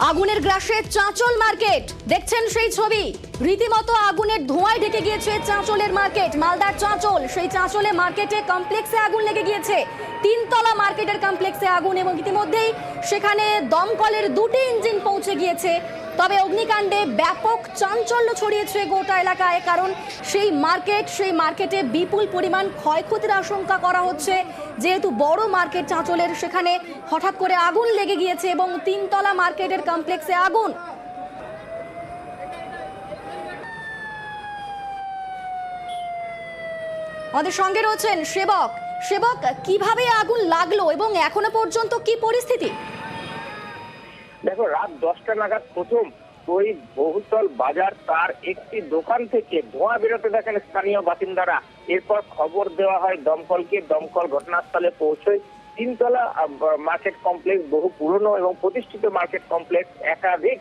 আগুনের গ্রাসে চাঁচল মার্কেট, দেখছেন সেই ছবি। রীতিমতো আগুনের ধোঁয়ায় ঢেকে গিয়েছে চাঁচলের মার্কেট, মালদার চাঁচল। সেই চাঁচলে মার্কেটে কমপ্লেক্সে আগুন লেগে গিয়েছে, তিনতলা মার্কেটের কমপ্লেক্সে আগুন, এবং ইতিমধ্যেই সেখানে দমকলের দুটি ইঞ্জিন পৌঁছে গিয়েছে। তবে অগ্নিকাণ্ডে ব্যাপক চাঞ্চল্য ছড়িয়েছে গোটা এলাকায়, কারণ সেই মার্কেটে বিপুল পরিমাণ ক্ষয়ক্ষতির আশঙ্কা করা হচ্ছে। যেহেতু বড় মার্কেট চাঁচলের, সেখানে হঠাৎ করে আগুন লেগে গিয়েছে এবং তিনতলা মার্কেটের কমপ্লেক্সে আগুন। আমাদের সঙ্গে রয়েছেন সেবক। সেবক, কিভাবে আগুন লাগলো এবং এখনো পর্যন্ত কি পরিস্থিতি? দেখো, রাত 10টা নাগাদ প্রথম ওই বহুতল বাজার তার একটি দোকান থেকে ধোঁয়া বেরোতে দেখেন স্থানীয় বাসিন্দারা। এরপর খবর দেওয়া হয় দমকলকে। দমকল ঘটনাস্থলে পৌঁছয়। তিনতলা মার্কেট কমপ্লেক্স, বহু পুরনো এবং প্রতিষ্ঠিত মার্কেট কমপ্লেক্স, একাধিক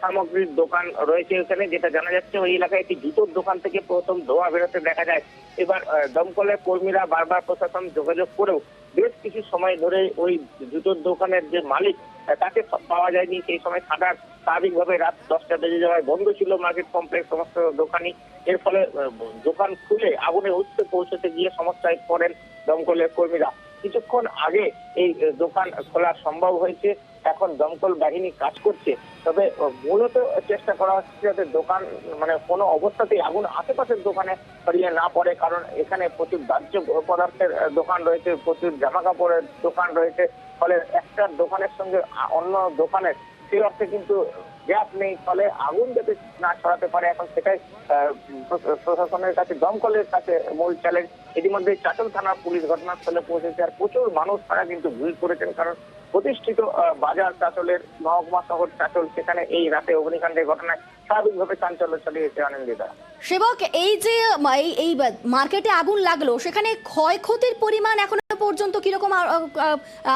সামগ্রীর দোকান রয়েছে এখানে। যেটা জানা যাচ্ছে, ওই এলাকায় একটি জুতোর দোকান থেকে প্রথম ধোঁয়া বেরোতে দেখা যায়। এবার দমকলের কর্মীরা বারবার প্রশাসন যোগাযোগ করেও বেশ কিছু সময় ধরে ওই জুতোর দোকানের যে মালিক তাকে পাওয়া যায়নি। সেই সময় শাটার স্বাভাবিকভাবে রাত 10টা বেজে যাওয়ায় বন্ধ ছিল মার্কেট কমপ্লেক্স, সমস্ত দোকানই। এর ফলে দোকান খুলে আগুনের উৎসে পৌঁছতে গিয়ে সমস্যায় পড়েন দমকলের কর্মীরা। কিছুক্ষণ আগে এই দোকান খোলা সম্ভব হয়েছে। এখন দমকল বাহিনী কাজ করছে। তবে মূলত চেষ্টা করা হচ্ছে যাতে দোকান কোনো অবস্থাতেই আগুন আশেপাশের দোকানে ছড়িয়ে না পড়ে, কারণ এখানে প্রচুর দাহ্য পদার্থের দোকান রয়েছে, প্রচুর জামা কাপড়ের দোকান রয়েছে। ফলে একটা দোকানের সঙ্গে অন্য দোকানের সেই অর্থে কিন্তু গ্যাপ নেই। ফলে আগুন যাতে না ছড়াতে পারে, এখন সেটাই প্রশাসনের কাছে, দমকলের কাছে মূল চ্যালেঞ্জ। ইতিমধ্যে চাঁচল থানার পুলিশ ঘটনাস্থলে পৌঁছেছে, আর প্রচুর মানুষ তারা কিন্তু ভিড় করেছেন, কারণ প্রতিষ্ঠিত বাজার চাঁচলের, মহকুমা শহর চাঁচল, সেখানে এই রাতে অগ্নিকাণ্ডের ঘটনায় স্বাভাবিকভাবে চাঞ্চল্য ছড়িয়েছে। আনন্দিতা। সেবক, এই যে এই মার্কেটে আগুন লাগলো, সেখানে ক্ষয়ক্ষতির পরিমাণ এখনো পর্যন্ত কিরকম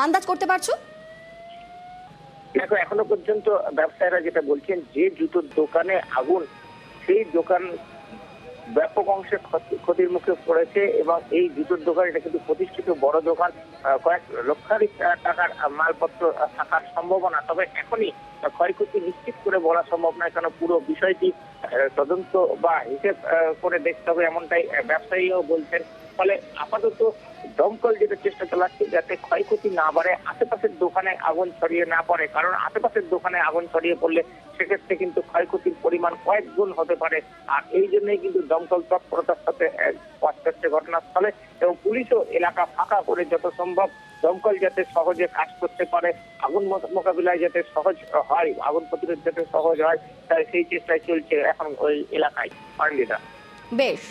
আন্দাজ করতে পারছো? দেখো, এখনো পর্যন্ত ব্যবসায়ীরা যেটা বলছেন, যে জুতোর দোকানে আগুন, সেই দোকান ব্যাপক অংশে ক্ষতির মুখে পড়েছে। এবং এই জুতোর দোকান, এটা কিন্তু প্রতিষ্ঠিত বড় দোকান, কয়েক লক্ষাধিক টাকার মালপত্র থাকার সম্ভাবনা। তবে এখনই ক্ষয়ক্ষতি নিশ্চিত করে বলা সম্ভব নয়, কারণ পুরো বিষয়টি তদন্ত বা হিসেব করে দেখতে হবে, এমনটাই ব্যবসায়ীও বলছেন। ফলে আপাতত দমকল যেটা চেষ্টা চালাচ্ছে যাতে ক্ষয়ক্ষতি না বাড়ে, আশেপাশের দোকানে আগুন ছড়িয়ে না পড়ে, কারণ আশেপাশের দোকানে আগুন ছড়িয়ে পড়লে সেক্ষেত্রে কিন্তু ক্ষয়ক্ষতির পরিমাণ কয়েক গুণ হতে পারে। আর এই জন্যই কিন্তু দমকল তৎপরতার সাথে পৌঁছাচ্ছে ঘটনাস্থলে, এবং পুলিশও এলাকা ফাঁকা করে যত সম্ভব দমকল যাতে সহজে কাজ করতে পারে, আগুন মোকাবিলায় যাতে সহজ হয়, আগুন প্রতিরোধ যাতে সহজ হয়, তাই সেই চেষ্টায় চলছে এখন ওই এলাকায়। পান্ডিতা। বেশ।